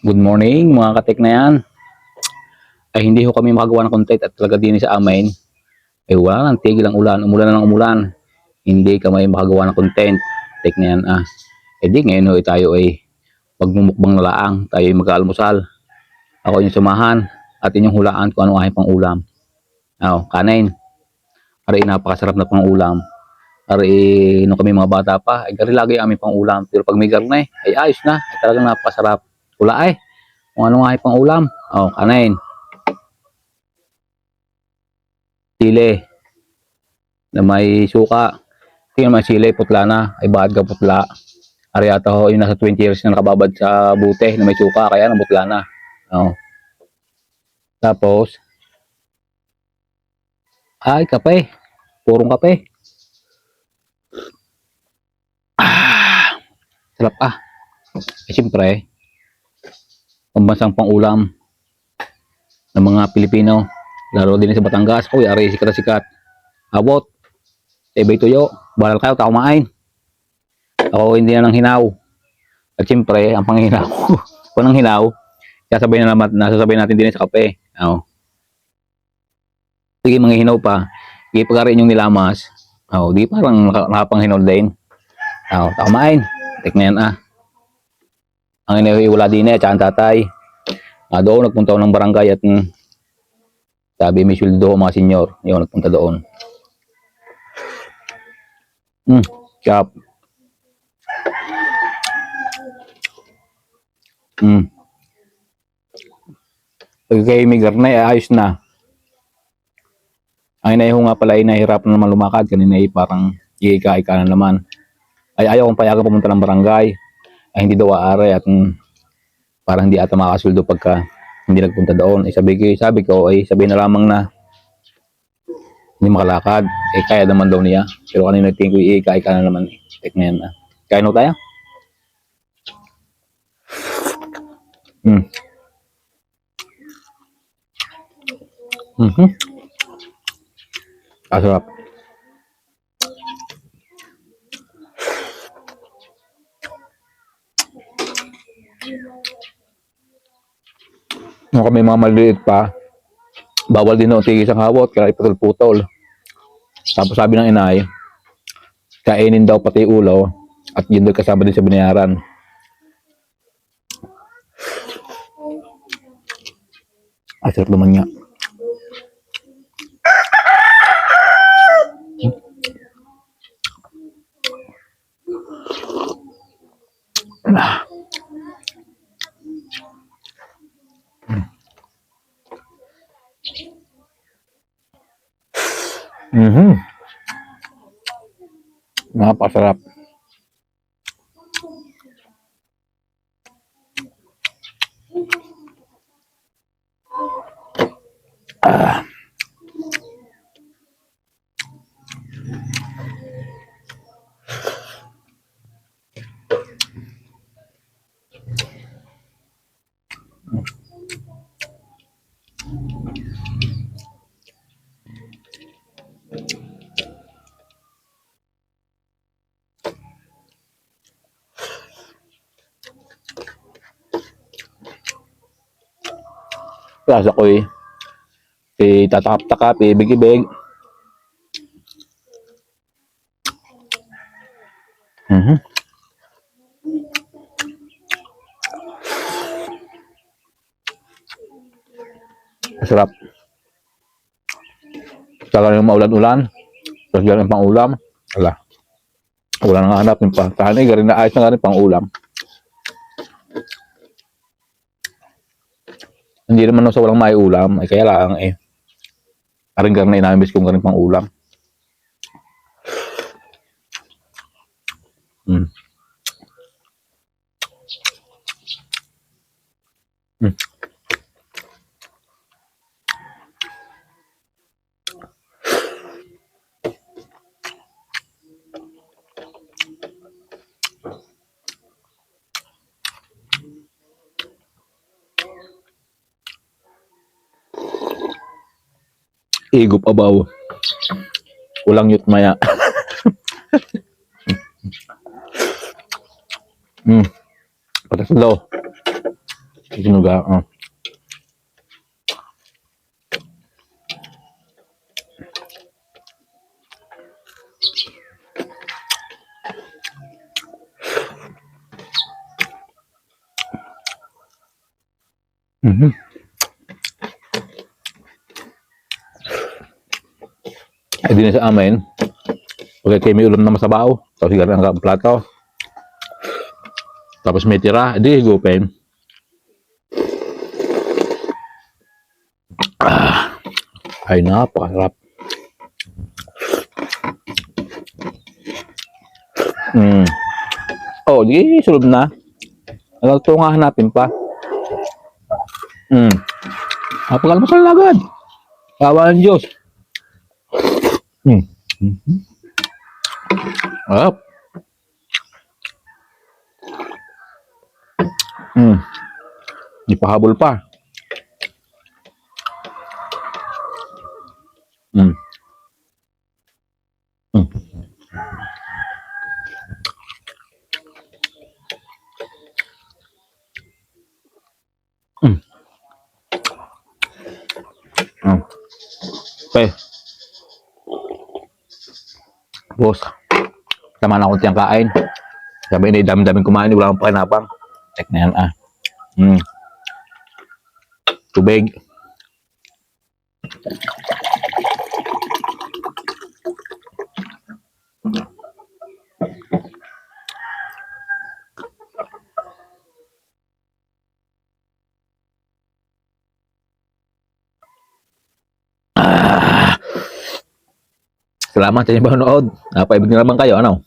Good morning mga katek na yan. Ay hindi ho kami makagawa ng content at talaga din sa amin. Ay wala nang tigil ang ulan, umulan na ng umulan. Hindi kami makagawa ng content. Tek na yan ah. Eh di ngayon ho tayo ay magmumukbang na laang. Tayo ay mag-aalmusal. Ako inyong samahan at inyong hulaan kung ano aking pang ulam. Kanin. Aray napakasarap na pang ulam. Aray nung kami mga bata pa, ay gari lagi aming pang ulam. Pero pag may garne, ay ayos na. Ay talagang napakasarap. Wala ay. Kung ano aking pang ulam. Kanin. Sili na may suka. Tingnan mo sili, putla na. Ay bakit ka putla? Ariata ho, yung nasa 20 years na nakababad sa bute na may suka, kaya nabutla na. Tapos, ay kape. Purong kape. Sarap ah. Siyempre, pambansang pang-ulam ng mga Pilipino. Lalo din sa Batangas. Uy, ari sikat na sikat. Abot. Ibay tuyo. Baral kayo, kumain. Ako hindi na ng hinaw. At siyempre, ang panghinaw. Kung ang hinaw, nasasabihin natin din sa kape. Sige, mga hinaw pa. Ipagkarin yung nilamas. Di parang nakapanghinaw din. Kumain. Tek na yan ah. Ang inawi wala din eh, tsaka ang tatay. Doon, nagpunta ako ng barangay at sabi, may sweldo mga senyor. Yung nagpunta doon. Chop. Pag kayo may garnay, ayos na. Ang inayo nga pala ay nahihirapan na naman lumakad. Kanina ay parang iika-ika na naman. Ay ayaw kong payagan pumunta ng barangay. Ay hindi daw aare at parang hindi ata makasweldo pagka hindi nagpunta doon. Sabi ko ay sabihin na lamang na hindi makalakad. Kaya naman daw niya. Pero kanina tingin ko iika-ika na naman. Tek na yan ah. Kain ho tayo? Sarap. Nung kami mga maliit pa, bawal din noon tigis ang hawot, kaya iputol-putol. Tapos sabi ng inay, kainin daw pati ulo, at yun daw kasama din sa binayaran. Sarap naman nga. Napakasarap. Klasa ko tatakap-takap, ibig-ibig. Masarap. Saka yung maulan-ulan, tapos ganun pang ulam. Wala nang hanap yung pasahan garin na ayos na garin pang ulam. Hindi naman sa walang may ulam, ay kaya lang aring garin na inamis kong garin pang ulam. Higup abaw. Ulang yut maya. Patas low. Sinuga. Oh. Mhm. Ay, din sa amin. Okay, kayo may ulam na masabaw. Tapos higaran ang plato. Tapos may tira. Hindi higupin. Ay, napakasarap. Oh, di sulod na. Ano ito nga hanapin pa? Napakalamasal na agad. Kawa ng Diyos. Up. Di pa habol pa. Mm. Okay. Boss. Tama na akong tiyang kain. Sabi ni dami-daming kumain. Wala akong pakinapang. Check na yan Tubig. Salamat sa inyong panonood. Napaibig na naman kayo, ano?